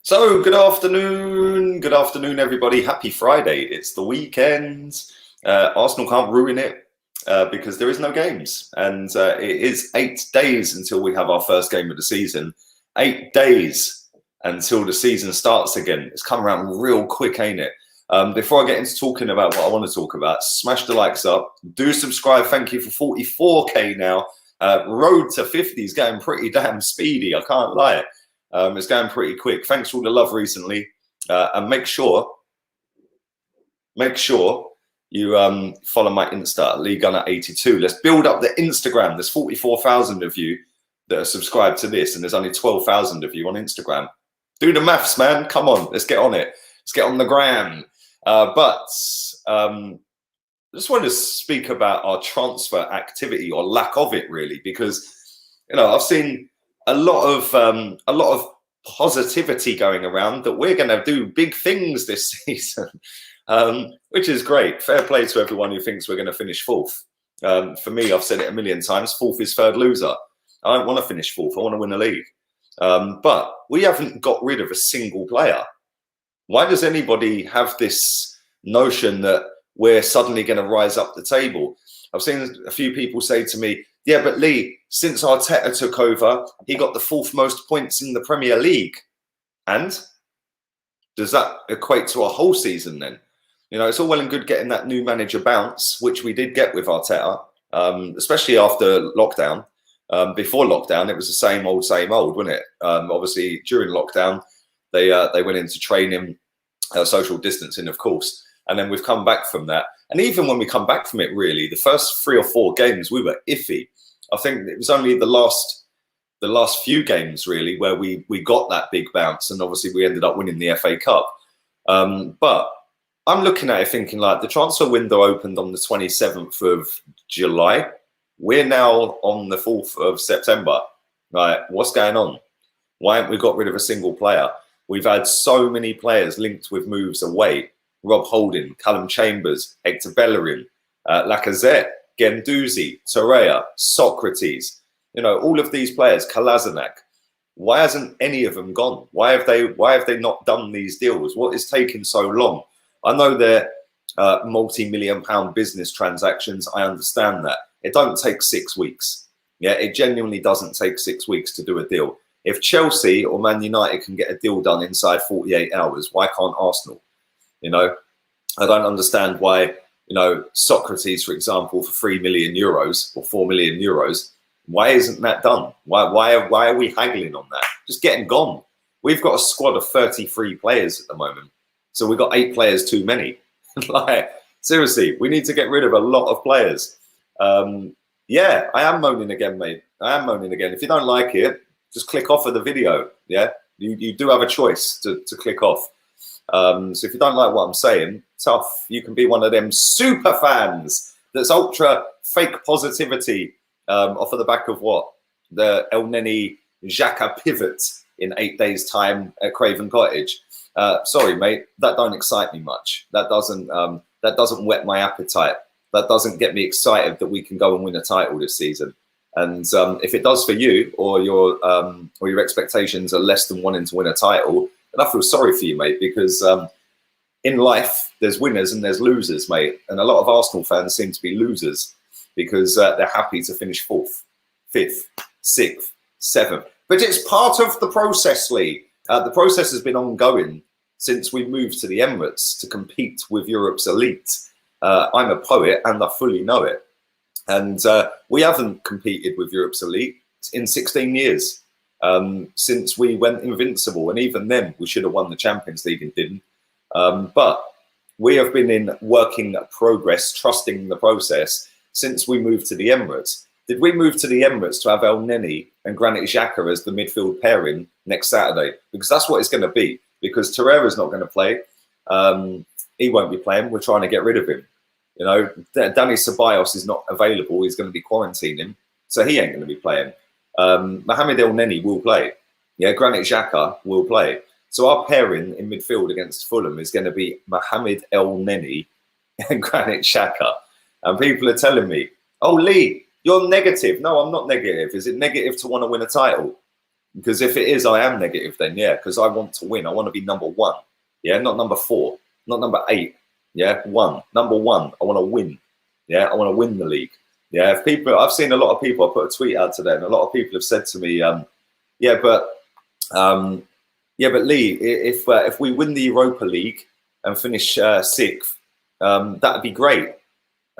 Good afternoon, everybody. Happy Friday. It's the weekend. Arsenal can't ruin it because there is no games. And it is 8 days until we have our first game of the season. 8 days until the season starts again. It's come around real quick, ain't it? Before I get into talking about what I want to talk about, smash the likes up. Do subscribe. Thank you for 44K now. Road to 50 is going pretty damn speedy. I can't lie. It's going pretty quick. Thanks for all the love recently, and make sure you follow my Insta, LeeGunner82. Let's build up the Instagram. There's 44,000 of you that are subscribed to this, and there's only 12,000 of you on Instagram. Do the maths, man. Come on, let's get on it. Let's get on the gram. But I just wanted to speak about our transfer activity, or lack of it, really, because I've seen a lot of positivity going around that we're going to do big things this season, which is great. Fair play to everyone who thinks we're going to finish fourth. For me, I've said it a million times, fourth is third loser. I don't want to finish fourth. I want to win the league. But we haven't got rid of a single player. Why does anybody have this notion that we're suddenly going to rise up the table? I've seen a few people say to me, yeah, but Lee, since Arteta took over, he got the 4th most points in the Premier League. And does that equate to a whole season then? It's all well and good getting that new manager bounce, which we did get with Arteta, especially after lockdown. Before lockdown, it was the same old, wasn't it? Obviously, during lockdown, they went into training, social distancing, of course. And then we've come back from that. And even when we come back from it, really, the first 3 or 4 games, we were iffy. I think it was only the last few games, really, where we got that big bounce. And obviously, we ended up winning the FA Cup. But I'm looking at it thinking, like, the transfer window opened on the 27th of July. We're now on the 4th of September. Right? What's going on? Why haven't we got rid of a single player? We've had so many players linked with moves away. Rob Holding, Callum Chambers, Hector Bellerin, Lacazette, Guendouzi, Torreira, Socrates, all of these players, Kolasinac. Why hasn't any of them gone? Why have they not done these deals? What is taking so long? I know they're multi-million-pound business transactions. I understand that. It don't take 6 weeks. Yeah, it genuinely doesn't take 6 weeks to do a deal. If Chelsea or Man United can get a deal done inside 48 hours, why can't Arsenal? I don't understand why, Socrates, for example, for 3 million euros or 4 million euros, why isn't that done? Why are we haggling on that? Just getting gone. We've got a squad of 33 players at the moment. So we've got 8 players too many. Like, seriously, we need to get rid of a lot of players. Yeah, I am moaning again, mate. I am moaning again. If you don't like it, just click off of the video. Yeah, you do have a choice to click off. So if you don't like what I'm saying, tough. You can be one of them super fans that's ultra fake positivity off of the back of what? The El Neni Xhaka pivot in 8 days' time at Craven Cottage. Sorry, mate, that don't excite me much. That doesn't whet my appetite. That doesn't get me excited that we can go and win a title this season. And if it does for you, or your expectations are less than wanting to win a title, and I feel sorry for you, mate, because in life, there's winners and there's losers, mate. And a lot of Arsenal fans seem to be losers because they're happy to finish 4th, 5th, 6th, 7th. But it's part of the process, Lee. The process has been ongoing since we moved to the Emirates to compete with Europe's elite. I'm a poet and I fully know it. And we haven't competed with Europe's elite in 16 years. Since we went invincible, and even then we should have won the Champions League and didn't. But we have been in working progress, trusting the process since we moved to the Emirates. Did we move to the Emirates to have El Neni and Granit Xhaka as the midfield pairing next Saturday? Because that's what it's going to be. Because Torreira's not going to play. He won't be playing. We're trying to get rid of him. Danny Ceballos is not available. He's going to be quarantining, so he ain't going to be playing. Mohamed El Neni will play. Yeah, Granit Xhaka will play. So our pairing in midfield against Fulham is going to be Mohamed El Neni and Granit Xhaka. And people are telling me, oh, Lee, you're negative. No, I'm not negative. Is it negative to want to win a title? Because if it is, I am negative then, yeah, because I want to win. I want to be number 1, yeah, not number 4, not number 8, yeah, 1, number 1. I want to win, yeah, I want to win the league, yeah. If people, I've seen a lot of people, I put a tweet out today, and a lot of people have said to me, yeah, but Lee, if we win the Europa League and finish 6th, that'd be great.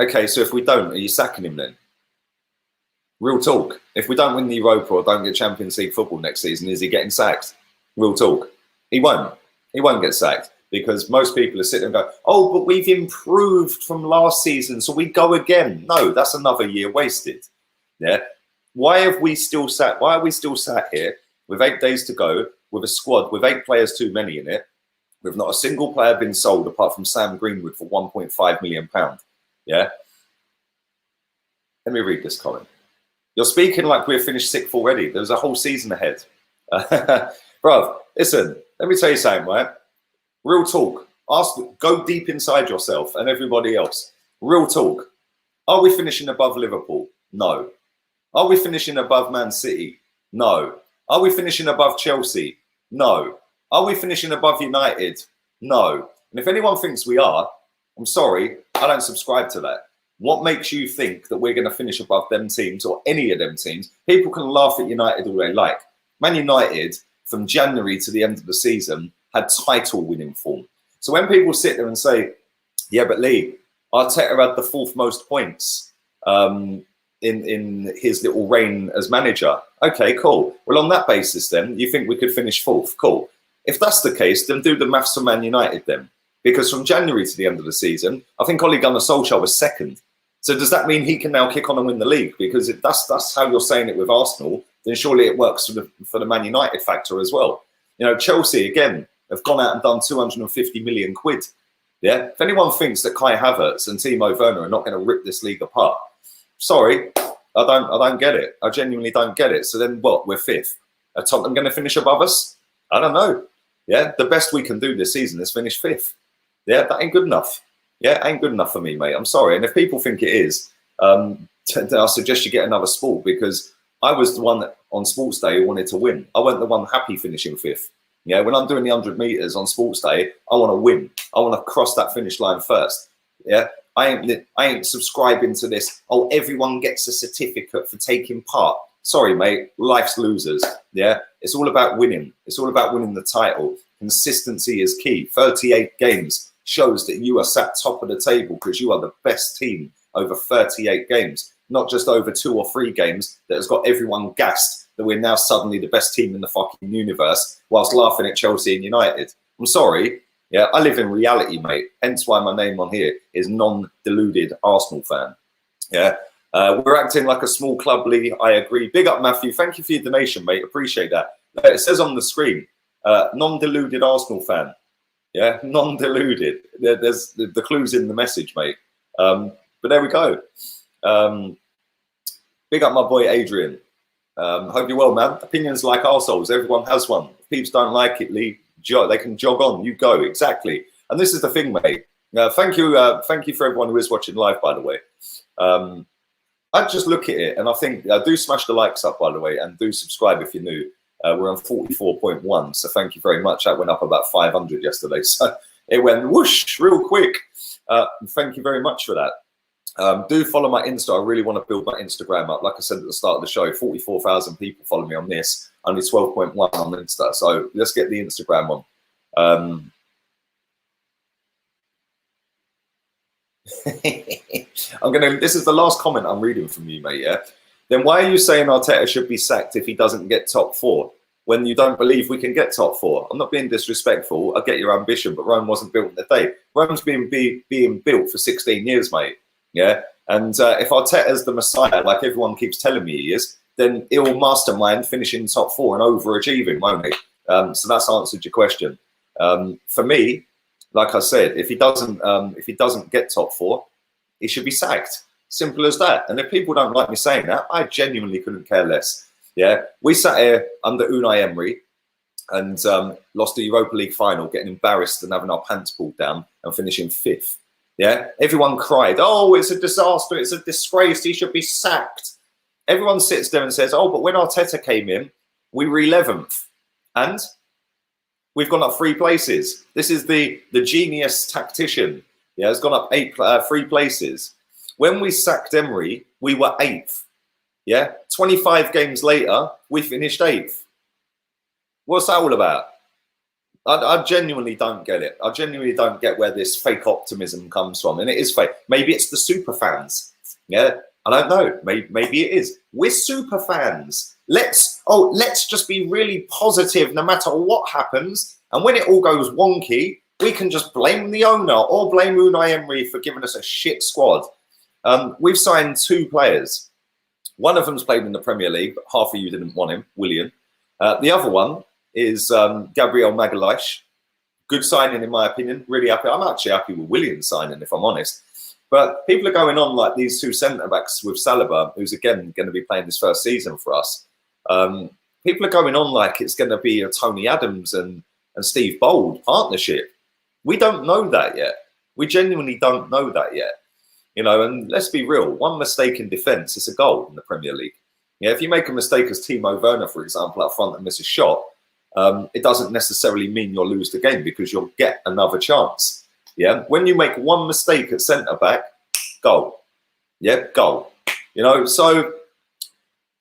Okay, so if we don't, are you sacking him then? Real talk. If we don't win the Europa or don't get Champions League football next season, is he getting sacked? Real talk. He won't. He won't get sacked, because most people are sitting and go, oh, but we've improved from last season, so we go again. No, that's another year wasted. Yeah. Why are we still sat here with 8 days to go, with a squad with 8 players too many in it, with not a single player been sold apart from Sam Greenwood for £1.5 million? Yeah. Let me read this comment. You're speaking like we're finished 6th already. There's a whole season ahead. Bruv, listen, let me tell you something, right? Real talk. Go deep inside yourself and everybody else. Real talk. Are we finishing above Liverpool? No. Are we finishing above Man City? No. Are we finishing above Chelsea? No. Are we finishing above United? No. And if anyone thinks we are, I'm sorry, I don't subscribe to that. What makes you think that we're going to finish above them teams or any of them teams? People can laugh at United all they like. Man United, from January to the end of the season, had title winning form. So when people sit there and say, yeah, but Lee, Arteta had the 4th most points in his little reign as manager. Okay, cool. Well, on that basis then, you think we could finish 4th? Cool. If that's the case, then do the maths for Man United then. Because from January to the end of the season, I think Ole Gunnar Solskjaer was 2nd. So does that mean he can now kick on and win the league? Because if that's how you're saying it with Arsenal, then surely it works for the Man United factor as well. You know, Chelsea, again, have gone out and done 250 million quid. Yeah. If anyone thinks that Kai Havertz and Timo Werner are not going to rip this league apart, sorry, I don't get it. I genuinely don't get it. So then what? We're 5th. Are Tottenham going to finish above us? I don't know. Yeah. The best we can do this season is finish 5th. Yeah. That ain't good enough. Yeah, ain't good enough for me, mate. I'm sorry. And if people think it is, I suggest you get another sport, because I was the one that on Sports Day who wanted to win. I wasn't the one happy finishing 5th. Yeah, when I'm doing the 100 meters on Sports Day, I want to win. I want to cross that finish line first. Yeah, I ain't subscribing to this. Oh, everyone gets a certificate for taking part. Sorry, mate. Life's losers. Yeah, it's all about winning. It's all about winning the title. Consistency is key. 38 games shows that you are sat top of the table because you are the best team over 38 games, not just over 2 or 3 games that has got everyone gassed that we're now suddenly the best team in the fucking universe whilst laughing at Chelsea and United. I'm sorry. Yeah, I live in reality, mate. Hence why my name on here is non-deluded Arsenal fan. Yeah, we're acting like a small club, Lee. I agree. Big up, Matthew. Thank you for your donation, mate. Appreciate that. It says on the screen, non-deluded Arsenal fan. Yeah, non-deluded. There's the clues in the message, mate. But there we go. Big up my boy Adrian. Hope you're well, man. Opinions like arseholes. Everyone has one. If peeps don't like it, Lee, they can jog on. You go. Exactly. And this is the thing, mate. Thank you for everyone who is watching live, by the way. I just look at it and I think, do smash the likes up, by the way, and do subscribe if you're new. We're on 44.1, so thank you very much. That went up about 500 yesterday, so it went whoosh real quick. Thank you very much for that. Do follow my Insta. I really want to build my Instagram up. Like I said at the start of the show, 44,000 people follow me on this, only 12.1 on Insta. So let's get the Instagram on. This is the last comment I'm reading from you, mate. Yeah. Then why are you saying Arteta should be sacked if he doesn't get top 4 when you don't believe we can get top 4? I'm not being disrespectful. I get your ambition, but Rome wasn't built in a day. Rome's been being built for 16 years, mate. Yeah. And if Arteta's the Messiah, like everyone keeps telling me he is, then he'll mastermind finishing top 4 and overachieving, won't he? So that's answered your question. For me, like I said, if he doesn't get top 4, he should be sacked. Simple as that. And if people don't like me saying that, I genuinely couldn't care less. Yeah, we sat here under Unai Emery and lost the Europa League final, getting embarrassed and having our pants pulled down and finishing 5th. Yeah, everyone cried, oh, it's a disaster, it's a disgrace, he should be sacked. Everyone sits there and says, oh, but when Arteta came in, We were 11th. And we've gone up 3 places. This is the genius tactician. Yeah, has gone up 3 places. When we sacked Emery, we were 8th. Yeah, 25 games later, we finished 8th. What's that all about? I genuinely don't get it. I genuinely don't get where this fake optimism comes from. And it is fake. Maybe it's the super fans. Yeah, I don't know. Maybe it is. We're super fans. Let's just be really positive no matter what happens. And when it all goes wonky, we can just blame the owner or blame Unai Emery for giving us a shit squad. We've signed 2 players. One of them's played in the Premier League, but half of you didn't want him, William. The other one is Gabriel Magalhaes. Good signing, in my opinion. Really happy. I'm actually happy with William's signing, if I'm honest. But people are going on like these 2 centre-backs with Saliba, who's, again, going to be playing his first season for us. People are going on like it's going to be a Tony Adams and Steve Bold partnership. We don't know that yet. We genuinely don't know that yet. You know, and let's be real. One mistake in defence is a goal in the Premier League. Yeah, if you make a mistake as Timo Werner, for example, up front and miss a shot, it doesn't necessarily mean you'll lose the game because you'll get another chance. Yeah, when you make one mistake at centre-back, goal. Yeah, goal. You know, so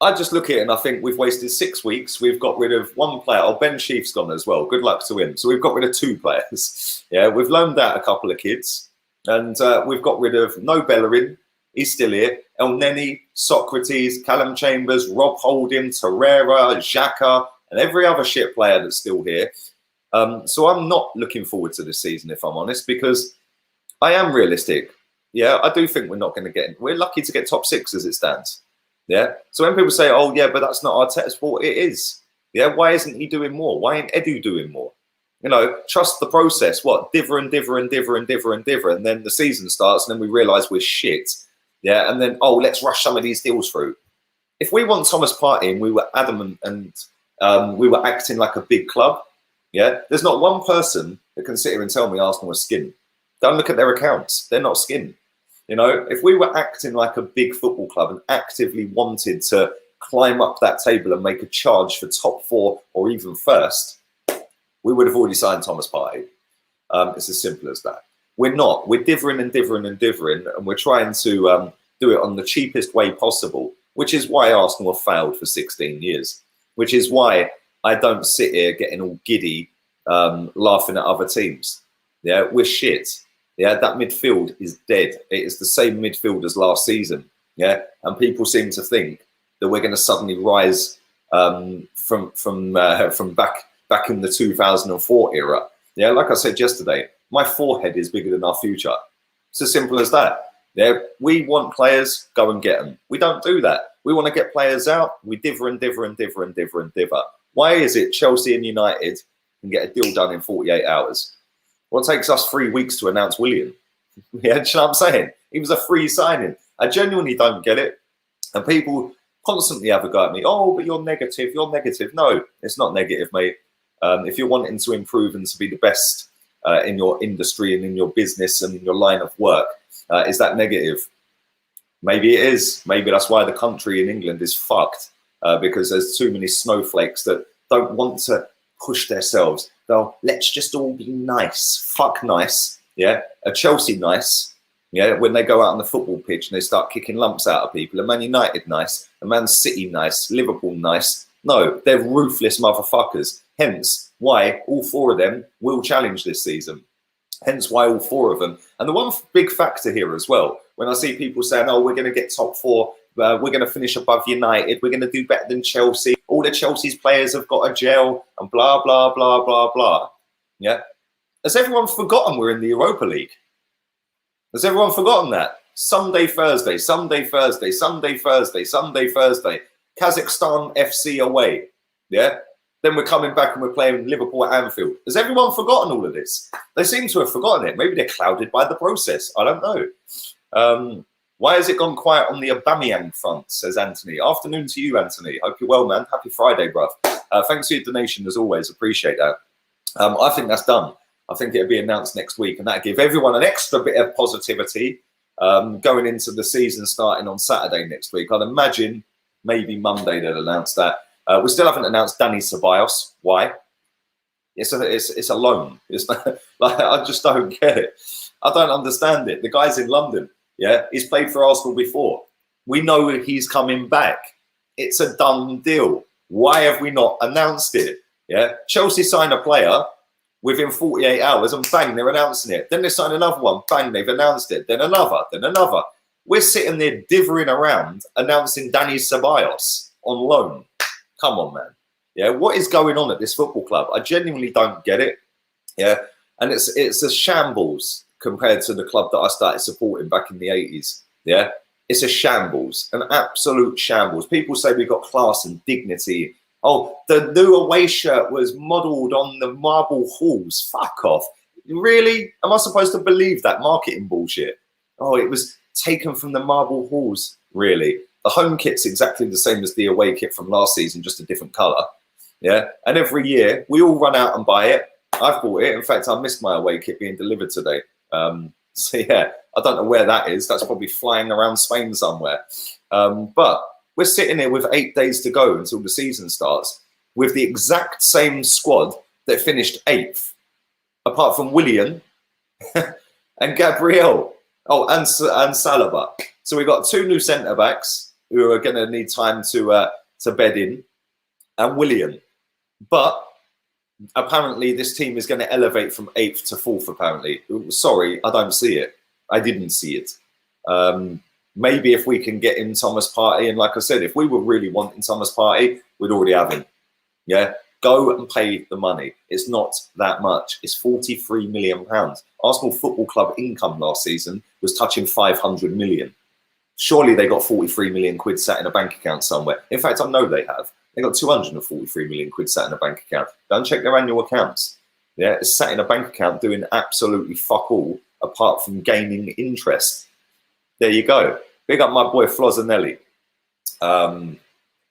I just look at it and I think we've wasted 6 weeks. We've got rid of 1 player. Oh, Ben Sheaf's gone as well. Good luck to him. So we've got rid of 2 players. Yeah, we've loaned out a couple of kids. And we've got rid of no Bellerin. He's still here. El Neni, Socrates, Callum Chambers, Rob Holding, Torreira, Xhaka, and every other shit player that's still here. So I'm not looking forward to this season, if I'm honest, because I am realistic. Yeah, I do think we're not going to get in. We're lucky to get top 6 as it stands. Yeah. So when people say, oh, yeah, but that's not Arteta's fault, it is. Yeah. Why isn't he doing more? Why ain't Edu doing more? You know, trust the process. What? Diver. And then the season starts and then we realise we're shit. Yeah. And then, oh, let's rush some of these deals through. If we want Thomas Partey and we were adamant and we were acting like a big club, yeah, there's not one person that can sit here and tell me Arsenal are skin. Don't look at their accounts. They're not skin. You know, if we were acting like a big football club and actively wanted to climb up that table and make a charge for top 4 or even first, we would have already signed Thomas Partey. It's as simple as that. We're not. We're divering, and we're trying to do it on the cheapest way possible, which is why Arsenal have failed for 16 years, which is why I don't sit here getting all giddy laughing at other teams. Yeah, we're shit. Yeah, that midfield is dead. It is the same midfield as last season. Yeah, and people seem to think that we're going to suddenly rise from back in the 2004 era. Yeah, like I said yesterday, my forehead is bigger than our future. It's as simple as that. Yeah, we want players, go and get them. We don't do that. We want to get players out. We diver. Why is it Chelsea and United can get a deal done in 48 hours? Well, it takes us 3 weeks to announce William. Yeah, do you know what I'm saying? He was a free signing. I genuinely don't get it. And people constantly have a go at me. Oh, but you're negative. You're negative. No, it's not negative, mate. If you're wanting to improve and to be the best in your industry and in your business and in your line of work, is that negative? Maybe it is. Maybe that's why the country in England is fucked, because there's too many snowflakes that don't want to push themselves. They'll, let's just all be nice. Fuck nice. Yeah. A Chelsea nice. Yeah. When they go out on the football pitch and they start kicking lumps out of people. A Man United nice. A Man City nice. Liverpool nice. No, they're ruthless motherfuckers. Hence why all 4 of them will challenge this season. Hence why all 4 of them. And the one big factor here as well, when I see people saying, oh, we're going to get top 4, we're going to finish above United, we're going to do better than Chelsea, all the Chelsea's players have got a gel and blah, blah, blah, blah, blah. Yeah. Has everyone forgotten we're in the Europa League? Has everyone forgotten that? Sunday, Thursday. Kazakhstan FC away. Yeah. Then we're coming back and we're playing Liverpool at Anfield. Has everyone forgotten all of this? They seem to have forgotten it. Maybe they're clouded by the process. I don't know. Why has it gone quiet on the Aubameyang front, says Anthony. Afternoon to you, Anthony. Hope you're well, man. Happy Friday, bruv. Thanks for your donation, as always. Appreciate that. I think that's done. I think it'll be announced next week, and that'll give everyone an extra bit of positivity going into the season starting on Saturday next week. I'd imagine maybe Monday they'll announce that. We still haven't announced Dani Ceballos. Why? It's a loan. It's not, like, I just don't get it. I don't understand it. The guy's in London. Yeah, he's played for Arsenal before. We know he's coming back. It's a done deal. Why have we not announced it? Yeah, Chelsea signed a player within 48 hours and bang, they're announcing it. Then they sign another one, bang, they've announced it. Then another, then another. We're sitting there dithering around announcing Dani Ceballos on loan. Come on, man. Yeah, what is going on at this football club? I genuinely don't get it. Yeah, and it's a shambles compared to the club that I started supporting back in the 80s. Yeah, it's a shambles, an absolute shambles. People say we've got class and dignity. Oh, the new away shirt was modelled on the marble halls. Fuck off. Really? Am I supposed to believe that marketing bullshit? Oh, it was taken from the marble halls. Really? The home kit's exactly the same as the away kit from last season, just a different colour. Yeah, and every year we all run out and buy it. I've bought it. In fact, I missed my away kit being delivered today. So yeah, I don't know where that is. That's probably flying around Spain somewhere. But we're sitting here with 8 days to go until the season starts with the exact same squad that finished 8th, apart from Willian and Gabriel. Oh, and Saliba. So we've got 2 new centre backs who are going to need time to bed in, and Willian. But apparently this team is going to elevate from 8th to 4th, apparently. Sorry, I don't see it. I didn't see it. Maybe if we can get in Thomas Partey, and like I said, if we were really wanting Thomas Partey, we'd already have him. Yeah, go and pay the money. It's not that much. It's £43 million. Arsenal Football Club income last season was touching 500 million. Surely they got 43 million quid sat in a bank account somewhere. In fact, I know they have. They got 243 million quid sat in a bank account. Go and check their annual accounts. Yeah, it's sat in a bank account doing absolutely fuck all apart from gaining interest. There you go. Big up my boy Flozanelli.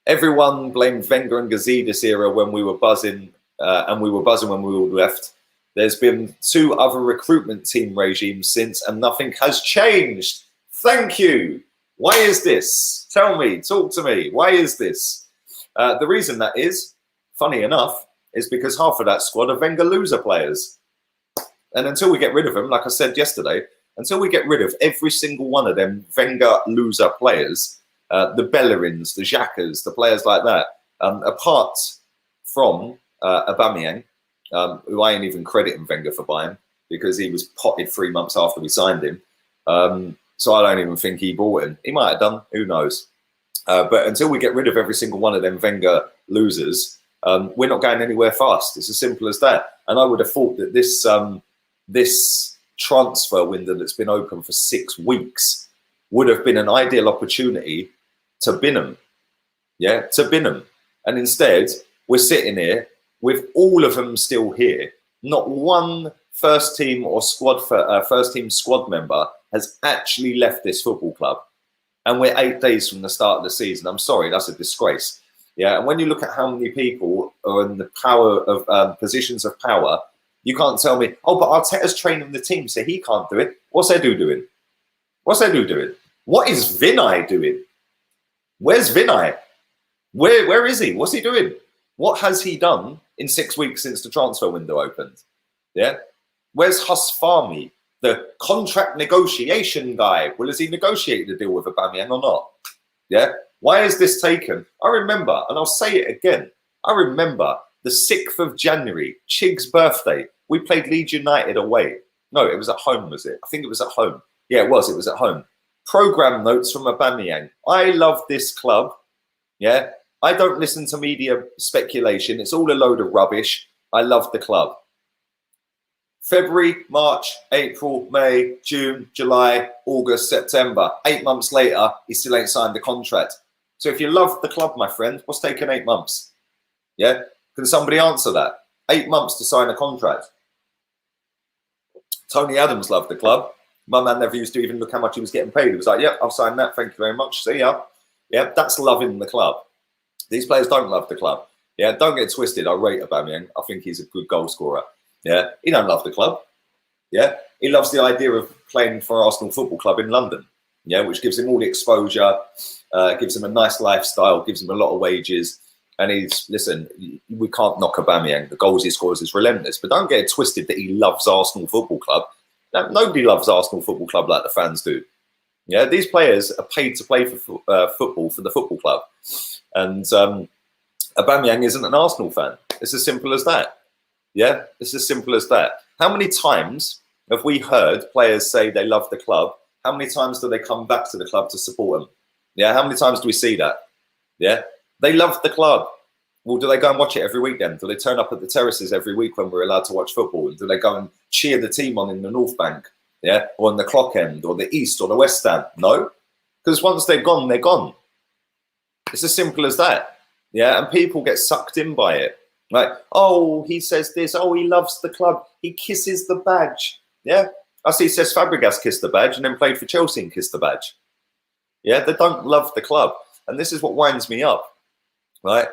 Everyone blamed Wenger and Gazidis era when we were buzzing, and we were buzzing when we all left. There's been 2 other recruitment team regimes since, and nothing has changed. Thank you. Why is this? Tell me, talk to me. Why is this? The reason that is, funny enough, is because half of that squad are Wenger loser players. And until we get rid of them, like I said yesterday, until we get rid of every single one of them Wenger loser players, the Bellerins, the Xhakas, the players like that, apart from Aubameyang, who I ain't even crediting Wenger for buying because he was potted 3 months after we signed him. So I don't even think he bought him. He might have done, who knows. But until we get rid of every single one of them Wenger losers, we're not going anywhere fast. It's as simple as that. And I would have thought that this transfer window that's been open for 6 weeks would have been an ideal opportunity to bin them. Yeah, to bin them. And instead, we're sitting here with all of them still here. Not one first team squad member has actually left this football club. And we're 8 days from the start of the season. I'm sorry, that's a disgrace. Yeah, and when you look at how many people are in the power of positions of power, you can't tell me, oh, but Arteta's training the team, so he can't do it. What's Edu doing? What's Edu doing? What is Vinay doing? Where's Vinay? Where is he? What's he doing? What has he done in 6 weeks since the transfer window opened? Yeah, where's Husfami? The contract negotiation guy. Well, has he negotiated a deal with Aubameyang or not? Yeah. Why is this taken? I remember, and I'll say it again. I remember the 6th of January, Chig's birthday. We played Leeds United away. No, it was at home, was it? I think it was at home. Yeah, it was. It was at home. Program notes from Aubameyang. I love this club. Yeah. I don't listen to media speculation. It's all a load of rubbish. I love the club. February, March, April, May, June, July, August, September. 8 months later, he still ain't signed the contract. So if you love the club, my friend, what's taken 8 months? Yeah? Can somebody answer that? 8 months to sign a contract. Tony Adams loved the club. My man never used to even look how much he was getting paid. He was like, yep, I'll sign that. Thank you very much. See ya. Yeah, that's loving the club. These players don't love the club. Yeah, don't get twisted. I rate Aubameyang. I think he's a good goal scorer. Yeah, he don't love the club. Yeah, he loves the idea of playing for Arsenal Football Club in London. Yeah, which gives him all the exposure, gives him a nice lifestyle, gives him a lot of wages. And listen, we can't knock Aubameyang. The goals he scores is relentless. But don't get it twisted that he loves Arsenal Football Club. No, nobody loves Arsenal Football Club like the fans do. Yeah, these players are paid to play for football for the football club. And Aubameyang isn't an Arsenal fan. It's as simple as that. Yeah, it's as simple as that. How many times have we heard players say they love the club? How many times do they come back to the club to support them? Yeah, how many times do we see that? Yeah, they love the club. Well, do they go and watch it every week then? Do they turn up at the terraces every week when we're allowed to watch football? And do they go and cheer the team on in the North Bank? Yeah, or in the Clock End, or the East, or the West Stand? No, because once they're gone, they're gone. It's as simple as that. Yeah, and people get sucked in by it. Like, oh, he says this. Oh, he loves the club. He kisses the badge. Yeah, I see Cesc Fabregas kissed the badge and then played for Chelsea and kissed the badge. Yeah, they don't love the club. And this is what winds me up, right?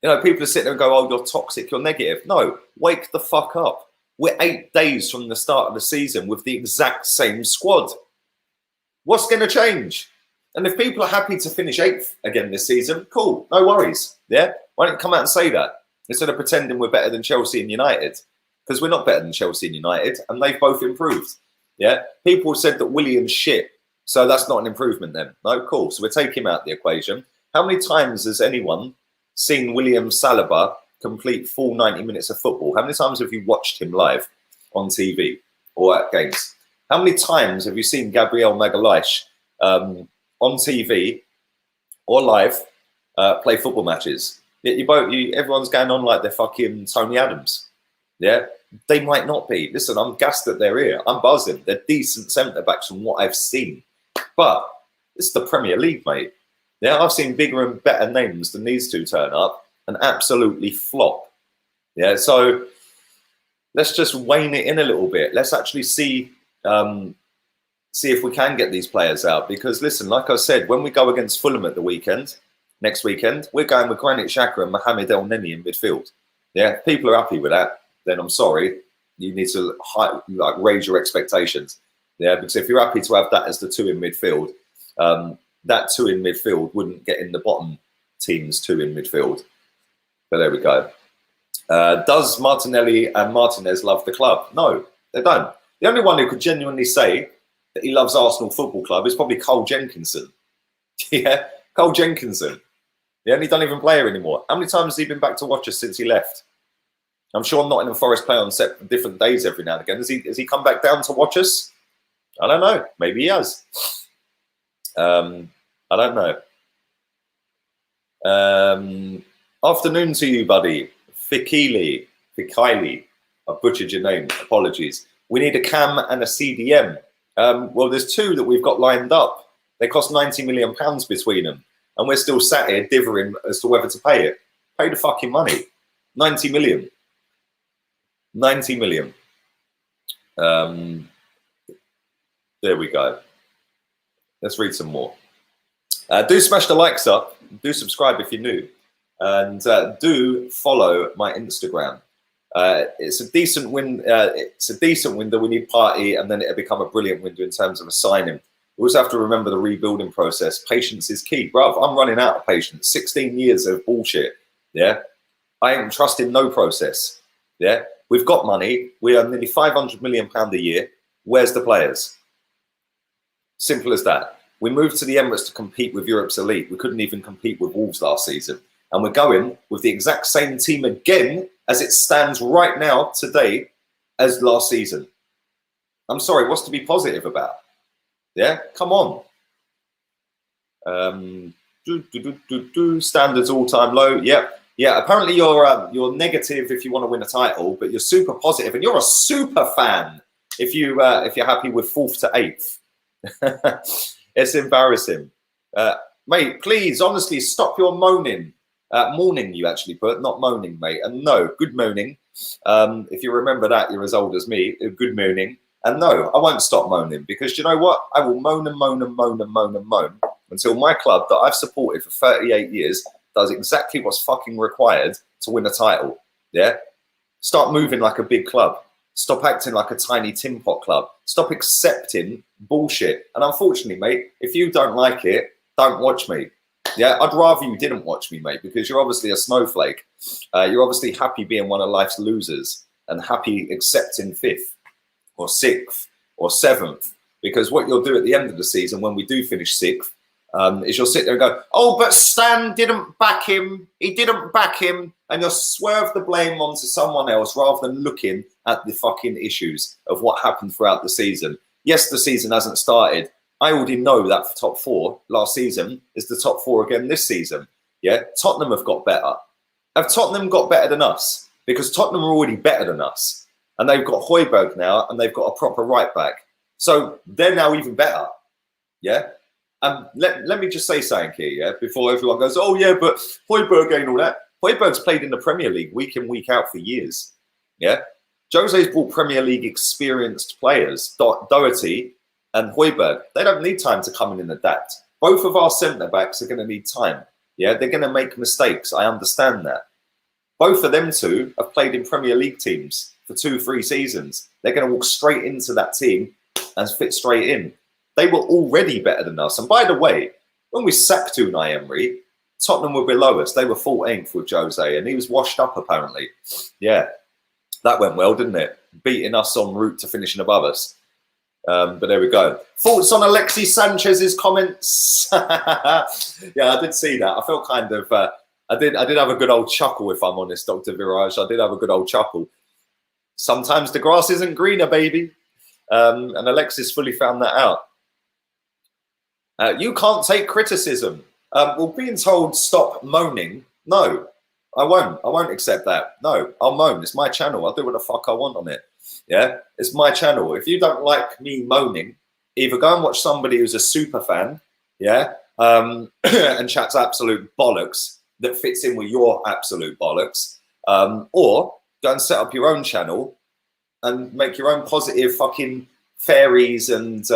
You know, people are sitting there and go, oh, you're toxic, you're negative. No, wake the fuck up. We're 8 days from the start of the season with the exact same squad. What's going to change? And if people are happy to finish 8th again this season, cool, no worries. Yeah, why don't you come out and say that instead of pretending we're better than Chelsea and United? Because we're not better than Chelsea and United, and they've both improved. Yeah, people said that William's shit, so that's not an improvement then. No, cool. So we'll take him out of the equation. How many times has anyone seen William Saliba complete full 90 minutes of football? How many times have you watched him live on TV or at games? How many times have you seen Gabriel Magalhaes on TV or live play football matches? Yet everyone's going on like they're fucking Tony Adams. Yeah, they might not be. Listen, I'm gassed that they're here. I'm buzzing. They're decent centre backs from what I've seen. But it's the Premier League, mate. Yeah, I've seen bigger and better names than these two turn up and absolutely flop. Yeah, so let's just wane it in a little bit. Let's actually see if we can get these players out. Because listen, like I said, when we go against Fulham at the next weekend, we're going with Granit Xhaka and Mohamed El Neni in midfield. Yeah, if people are happy with that, then I'm sorry, you need to raise your expectations. Yeah, because if you're happy to have that as the 2 in midfield, that 2 in midfield wouldn't get in the bottom team's 2 in midfield. But there we go. Does Martinelli and Martinez love the club? No, they don't. The only one who could genuinely say that he loves Arsenal Football Club is probably Cole Jenkinson. Yeah, Cole Jenkinson. Yeah, and he don't even play here anymore. How many times has he been back to watch us since he left? I'm sure Nottingham Forest play on different days every now and again. Has he come back down to watch us? I don't know. Maybe he has. I don't know. Afternoon to you, buddy. Fikili. I butchered your name. Apologies. We need a CAM and a CDM. Well, there's 2 that we've got lined up. They cost £90 million between them. And we're still sat here dithering as to whether to pay it. Pay the fucking money. 90 million. 90 million. There we go. Let's read some more. Do smash the likes up. Do subscribe if you're new. And do follow my Instagram. It's a decent window. We need party, and then it'll become a brilliant window in terms of a signing. We also have to remember the rebuilding process. Patience is key. Bruv, I'm running out of patience. 16 years of bullshit. Yeah. I ain't trusting no process. Yeah. We've got money. We are nearly £500 million a year. Where's the players? Simple as that. We moved to the Emirates to compete with Europe's elite. We couldn't even compete with Wolves last season. And we're going with the exact same team again as it stands right now, today, as last season. I'm sorry, what's to be positive about? Yeah, come on. Standards all-time low. Yep. Yeah, apparently you're negative if you want to win a title, but you're super positive, and you're a super fan if you're happy with 4th to 8th. It's embarrassing, mate. Please, honestly, stop your moaning. Morning, you actually put, not moaning, mate. And no, good moaning. If you remember that, you're as old as me. Good moaning. And no, I won't stop moaning, because you know what? I will moan and moan and moan and moan and moan until my club that I've supported for 38 years does exactly what's fucking required to win a title. Yeah? Start moving like a big club. Stop acting like a tiny tin pot club. Stop accepting bullshit. And unfortunately, mate, if you don't like it, don't watch me. Yeah, I'd rather you didn't watch me, mate, because you're obviously a snowflake. You're obviously happy being one of life's losers and happy accepting 5th or 6th or 7th, because what you'll do at the end of the season when we do finish 6th is you'll sit there and go, oh, but Stan didn't back him. He didn't back him. And you'll swerve the blame onto someone else rather than looking at the fucking issues of what happened throughout the season. Yes, the season hasn't started. I already know that top 4 last season is the top 4 again this season. Yeah, Tottenham have got better. Have Tottenham got better than us? Because Tottenham are already better than us. And they've got Højbjerg now, and they've got a proper right back. So they're now even better. Yeah. And let me just say something here, yeah, before everyone goes, oh, yeah, but Højbjerg ain't all that. Højbjerg's played in the Premier League week in, week out for years. Yeah. Jose's brought Premier League experienced players, Doherty and Højbjerg. They don't need time to come in and adapt. Both of our centre-backs are going to need time. Yeah, they're going to make mistakes. I understand that. Both of them two have played in Premier League teams for 2-3 seasons. They're going to walk straight into that team and fit straight in. They were already better than us. And by the way, when we sacked Unai Emery, Tottenham were below us. They were 14th with Jose, and he was washed up, apparently. Yeah, that went well, didn't it? Beating us en route to finishing above us. But there we go. Thoughts on Alexis Sanchez's comments? Yeah, I did see that. I felt kind of... I did have a good old chuckle, if I'm honest, Dr. Viraj. I did have a good old chuckle. Sometimes the grass isn't greener, baby. And Alexis fully found that out. You can't take criticism. Well, being told stop moaning, no, I won't. I won't accept that. No, I'll moan. It's my channel. I'll do what the fuck I want on it. Yeah, it's my channel. If you don't like me moaning, either go and watch somebody who's a super fan, yeah, and chats absolute bollocks that fits in with your absolute bollocks, or go and set up your own channel and make your own positive fucking fairies and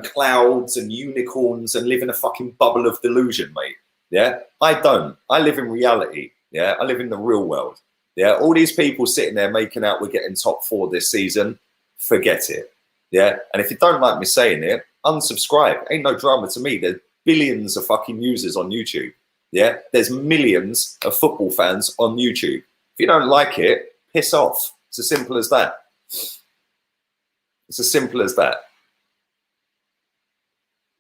clouds and unicorns and live in a fucking bubble of delusion, mate. Yeah, I don't. I live in reality. Yeah, I live in the real world. Yeah, all these people sitting there making out we're getting top 4 this season, forget it. Yeah, and if you don't like me saying it, unsubscribe. Ain't no drama to me. There's billions of fucking users on YouTube. Yeah, there's millions of football fans on YouTube. If you don't like it, piss off. It's as simple as that. It's as simple as that.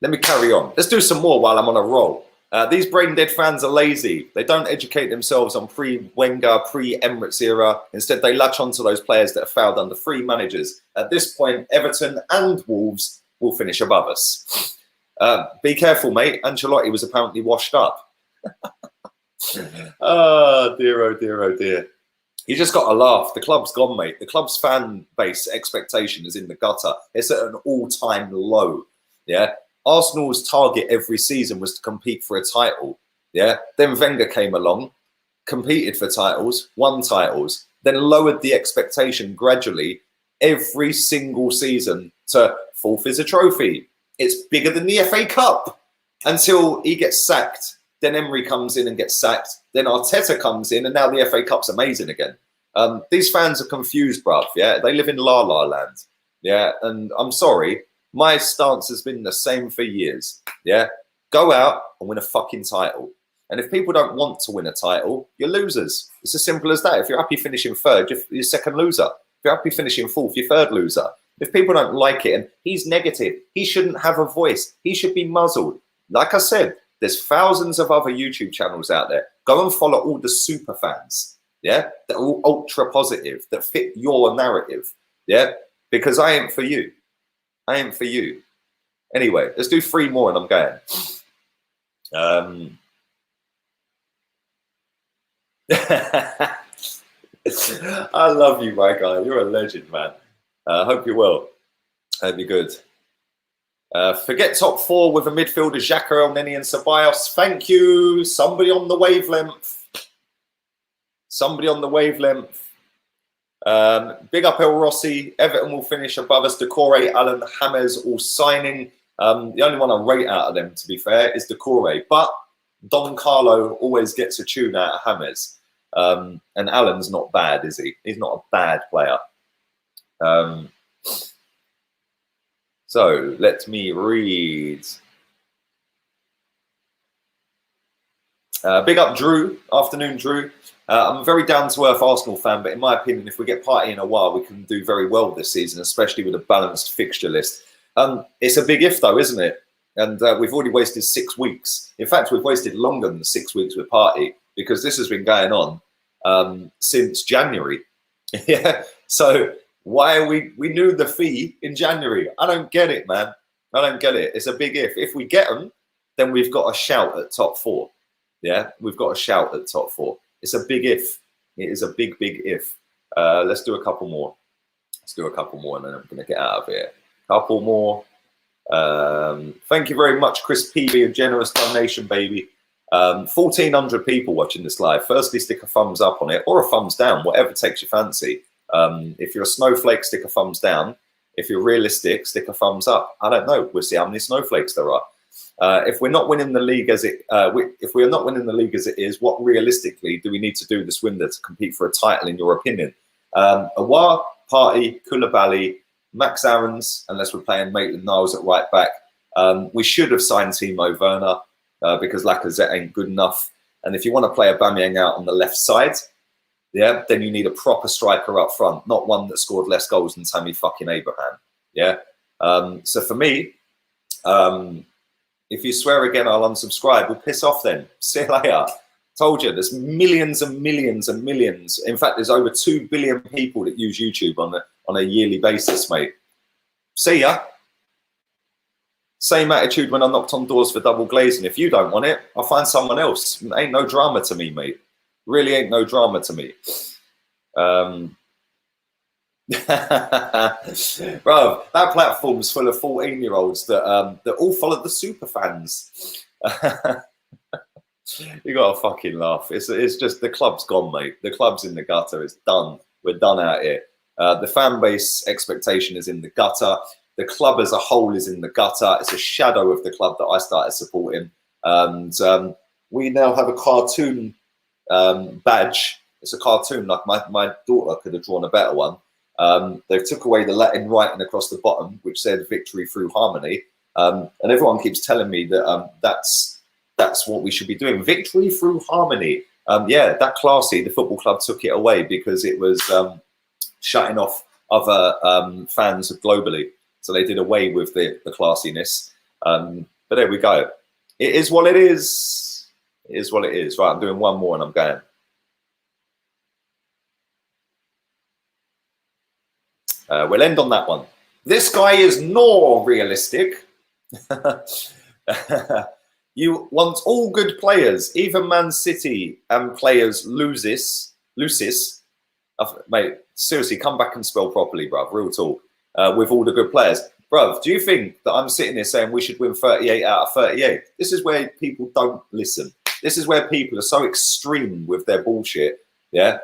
Let me carry on. Let's do some more while I'm on a roll. These brain-dead fans are lazy. They don't educate themselves on pre-Wenger, pre-Emirates era. Instead, they latch onto those players that have failed under 3 managers. At this point, Everton and Wolves will finish above us. Be careful, mate. Ancelotti was apparently washed up. Oh, dear, oh, dear, oh, dear. You just got to laugh. The club's gone, mate. The club's fan base expectation is in the gutter. It's at an all-time low. Yeah. Arsenal's target every season was to compete for a title. Yeah. Then Wenger came along, competed for titles, won titles, then lowered the expectation gradually every single season to 4th is a trophy. It's bigger than the FA Cup until he gets sacked. Then Emery comes in and gets sacked. Then Arteta comes in, and now the FA Cup's amazing again. These fans are confused, bruv. Yeah, they live in La La Land. Yeah, and I'm sorry. My stance has been the same for years. Yeah, go out and win a fucking title. And if people don't want to win a title, you're losers. It's as simple as that. If you're happy finishing 3rd, you're second loser. If you're happy finishing 4th, you're 3rd loser. If people don't like it and he's negative, he shouldn't have a voice. He should be muzzled. Like I said, there's thousands of other YouTube channels out there. Go and follow all the super fans. Yeah, that are all ultra positive, that fit your narrative. Yeah, because I ain't for you. I ain't for you. Anyway, let's do 3 more and I'm going. I love you, my guy. You're a legend, man. Hope you're well. Hope you're good. Forget top 4 with a midfielder, Xhaka, Elneny and Ceballos. Thank you. Somebody on the wavelength. Somebody on the wavelength. Big up El Rossi. Everton will finish above us. Decore, Allen, James all signing. The only one I rate out of them, to be fair, is Decore. But Don Carlo always gets a tune out of James. And Allen's not bad, is he? He's not a bad player. So let me read. Big up Drew, afternoon Drew. I'm a very down-to-earth Arsenal fan, but in my opinion, if we get Partey in a while, we can do very well this season, especially with a balanced fixture list. It's a big if, though, isn't it? And we've already wasted 6 weeks. In fact, we've wasted longer than 6 weeks with Partey, because this has been going on since January. Yeah. So why are we knew the fee in January? I don't get it, man. I don't get it. It's a big if. If we get them, then we've got a shout at top 4. Yeah, we've got a shout at top 4. It's a big if. It is a big, big if. Let's do a couple more. Let's do a couple more, and then I'm going to get out of here. Couple more. Thank you very much, Chris PB, a generous donation, baby. 1,400 people watching this live. Firstly, stick a thumbs up on it, or a thumbs down, whatever takes your fancy. If you're a snowflake, stick a thumbs down. If you're realistic, stick a thumbs up. I don't know. We'll see how many snowflakes there are. If we're not winning the league as it, if we are not winning the league as it is, what realistically do we need to do this window to compete for a title, in your opinion? Awar, Partey, Koulibaly, Max Aarons, unless we're playing Maitland-Niles at right back. We should have signed Timo Werner because Lacazette ain't good enough. And if you want to play Aubameyang out on the left side, yeah, then you need a proper striker up front, not one that scored less goals than Tammy fucking Abraham. Yeah. So for me, if you swear again, I'll unsubscribe. We'll piss off then. See you later. Told you, there's millions and millions and millions. In fact, there's over 2 billion people that use YouTube on a yearly basis, mate. See ya. Same attitude when I knocked on doors for double glazing. If you don't want it, I'll find someone else. Ain't no drama to me, mate. Really ain't no drama to me. Bro, that platform's full of 14-year-olds that all follow the super fans. You gotta fucking laugh. It's just, the club's gone, mate. The club's in the gutter. It's done. We're done out here. The fan base expectation is in the gutter. The club as a whole is in the gutter. It's a shadow of the club that I started supporting. And we now have a cartoon badge. It's a cartoon. Like my daughter could have drawn a better one. They've took away the Latin writing across the bottom, which said "Victory through harmony," and everyone keeps telling me that that's what we should be doing. Victory through harmony. Yeah, that classy. The football club took it away because it was shutting off other fans globally. So they did away with the classiness. But there we go. It is what it is. It is what it is. Right, I'm doing one more and I'm going. We'll end on that one. This guy is nor realistic. You want all good players, even Man City and players loses. Mate, seriously, come back and spell properly, bruv. Real talk. With all the good players. Bruv, do you think that I'm sitting here saying we should win 38 out of 38? This is where people don't listen. This is where people are so extreme with their bullshit. Yeah.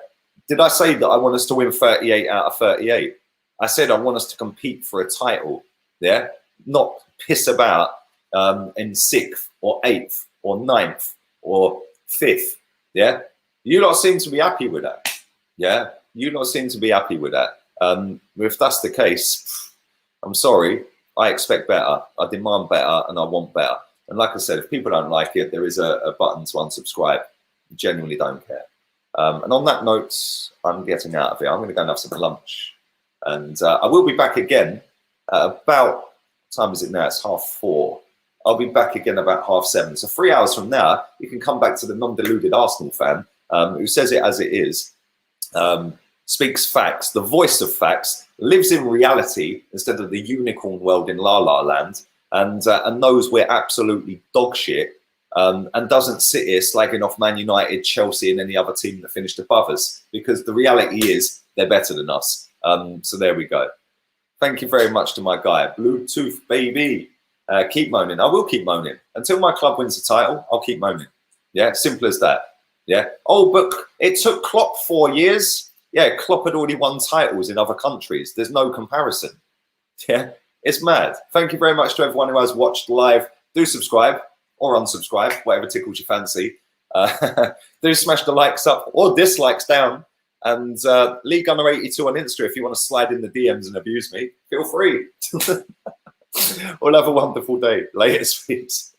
Did I say that I want us to win 38 out of 38? I said I want us to compete for a title, yeah? Not piss about in 6th or 8th or 9th or 5th, yeah? You lot seem to be happy with that, yeah? You lot seem to be happy with that. If that's the case, I'm sorry, I expect better, I demand better, and I want better. And like I said, if people don't like it, there is a button to unsubscribe. I genuinely don't care. And on that note, I'm getting out of here. I'm going to go and have some lunch. And I will be back again at about, what time is it now? It's 4:30. I'll be back again about 7:30. So 3 hours from now, you can come back to the non-deluded Arsenal fan who says it as it is, speaks facts, the voice of facts, lives in reality instead of the unicorn world in La La Land, and knows we're absolutely dog shit, and doesn't sit here slagging off Man United, Chelsea, and any other team that finished above us, because the reality is they're better than us. So there we go. Thank you very much to my guy. Bluetooth, baby. Keep moaning. I will keep moaning. Until my club wins the title, I'll keep moaning. Yeah, simple as that. Yeah. Oh, but it took Klopp 4 years. Yeah, Klopp had already won titles in other countries. There's no comparison. Yeah, it's mad. Thank you very much to everyone who has watched live. Do subscribe or unsubscribe, whatever tickles your fancy. Do smash the likes up or dislikes down. And Lee Gunner 82 on Insta, if you want to slide in the DMs and abuse me, feel free. We'll have a wonderful day. Latest, peace.